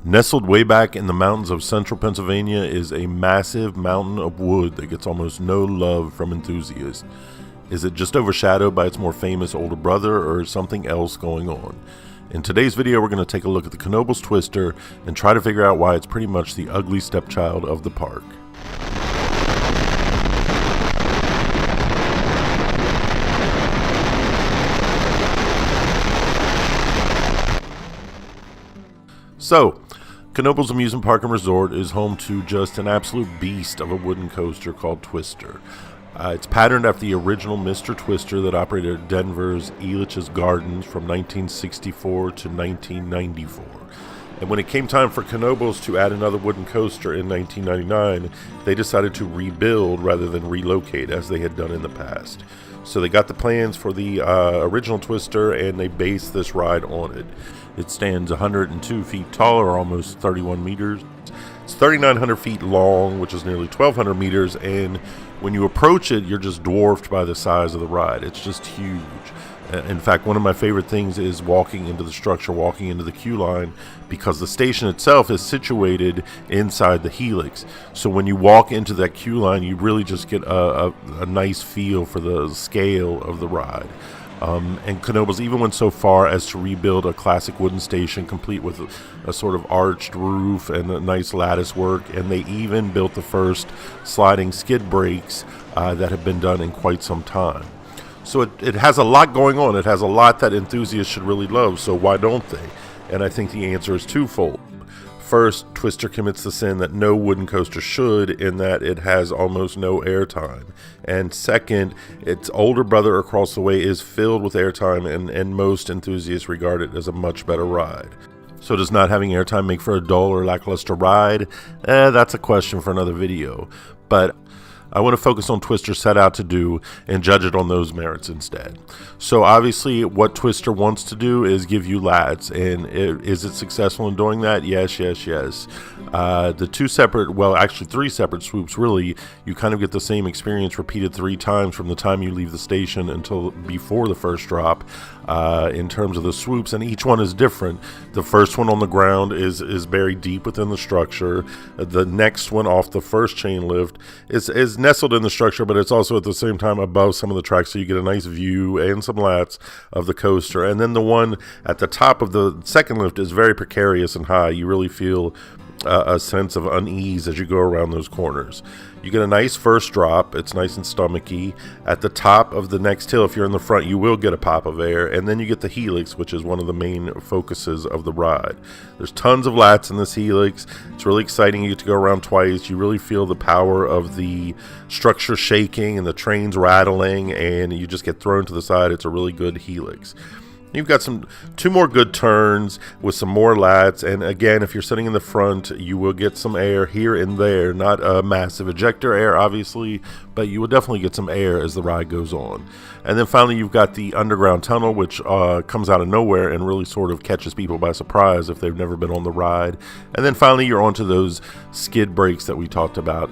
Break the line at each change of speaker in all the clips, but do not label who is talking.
Nestled way back in the mountains of central Pennsylvania is a massive mountain of wood that gets almost no love from enthusiasts. Is it just overshadowed by its more famous older brother, or is something else going on? In today's video, we're going to take a look at the Knoebels Twister and try to figure out why it's pretty much the ugly stepchild of the park. So, Knoebels Amusement Park and Resort is home to just an absolute beast of a wooden coaster called Twister. It's patterned after the original Mr. Twister that operated at Denver's Elitch Gardens from 1964 to 1994. And when it came time for Knoebels to add another wooden coaster in 1999, they decided to rebuild rather than relocate as they had done in the past. So they got the plans for the original Twister and they based this ride on it. It stands 102 feet tall, or almost 31 meters. It's 3,900 feet long, which is nearly 1,200 meters, and when you approach it, you're just dwarfed by the size of the ride. It's just huge. In fact, one of my favorite things is walking into the structure, walking into the queue line, because the station itself is situated inside the helix. So when you walk into that queue line, you really just get a nice feel for the scale of the ride. And Knoebels even went so far as to rebuild a classic wooden station complete with a sort of arched roof and a nice lattice work, and they even built the first sliding skid brakes that have been done in quite some time. So it has a lot going on. It has a lot that enthusiasts should really love, so why don't they? And I think the answer is twofold. First, Twister commits the sin that no wooden coaster should, in that it has almost no airtime. And second, its older brother across the way is filled with airtime, and most enthusiasts regard it as a much better ride. So does not having airtime make for a dull or lackluster ride? That's a question for another video. But I want to focus on Twister set out to do and judge it on those merits instead. So obviously what Twister wants to do is give you lats, and is it successful in doing that? Yes. The two separate, well actually three separate swoops, really, you kind of get the same experience repeated 3 times from the time you leave the station until before the first drop in terms of the swoops, and each one is different. The first one on the ground is buried deep within the structure. The next one off the first chain lift is nestled in the structure, but it's also at the same time above some of the tracks, so you get a nice view and some lats of the coaster. And then the one at the top of the second lift is very precarious and high. You really feel a sense of unease as you go around those corners. You get a nice first drop. It's nice and stomachy. At the top of the next hill, if you're in the front, you will get a pop of air, and then you get the helix, which is one of the main focuses of the ride. There's tons of lats in this helix. It's really exciting. You get to go around twice. You really feel the power of the structure shaking and the trains rattling, and you just get thrown to the side. It's a really good helix. You've got 2 more good turns with some more lats, and again, if you're sitting in the front, you will get some air here and there. Not a massive ejector air, obviously, but you will definitely get some air as the ride goes on. And then finally, you've got the underground tunnel, which comes out of nowhere and really sort of catches people by surprise if they've never been on the ride. And then finally, you're onto those skid brakes that we talked about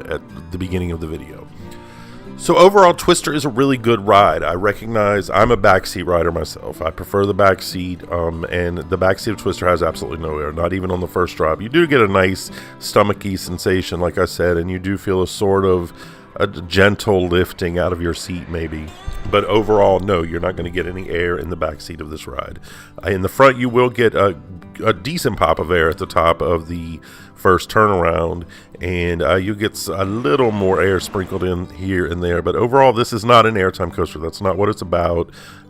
at the beginning of the video. So overall, Twister is a really good ride. I recognize I'm a backseat rider myself. I prefer the backseat, and the backseat of Twister has absolutely no air, not even on the first drop. You do get a nice stomachy sensation, like I said, and you do feel a sort of a gentle lifting out of your seat maybe. But overall, no, you're not going to get any air in the backseat of this ride. In the front, you will get a decent pop of air at the top of the first turnaround, and you get a little more air sprinkled in here and there. But overall, this is not an airtime coaster. That's not what it's about.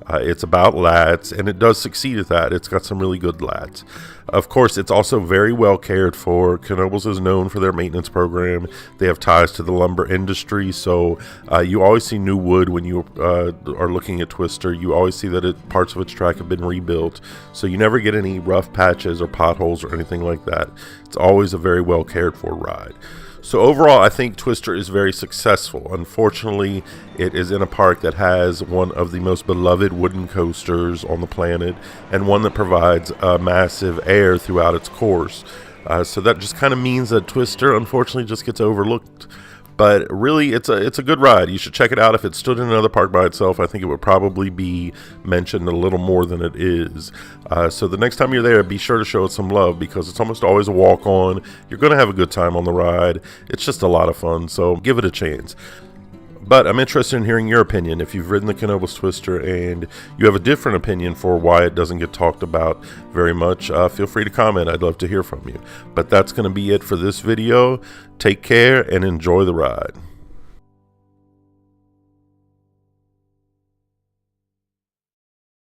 It's about lats, and it does succeed at that. It's got some really good lats. Of course, it's also very well cared for. Knoebels is known for their maintenance program. They have ties to the lumber industry, so you always see new wood when you are looking at Twister. You always see that parts of its track have been rebuilt, so you never get any rough patches or potholes or anything like that. It's always a very well cared for ride. So overall, I think Twister is very successful. Unfortunately, it is in a park that has one of the most beloved wooden coasters on the planet, and one that provides massive air throughout its course. So that just kind of means that Twister, unfortunately, just gets overlooked. But really, it's a good ride. You should check it out. If it stood in another park by itself, I think it would probably be mentioned a little more than it is. So the next time you're there, be sure to show it some love, because it's almost always a walk-on. You're going to have a good time on the ride. It's just a lot of fun, so give it a chance. But I'm interested in hearing your opinion. If you've ridden the Knoebels Twister and you have a different opinion for why it doesn't get talked about very much, feel free to comment. I'd love to hear from you. But that's going to be it for this video. Take care and enjoy the ride.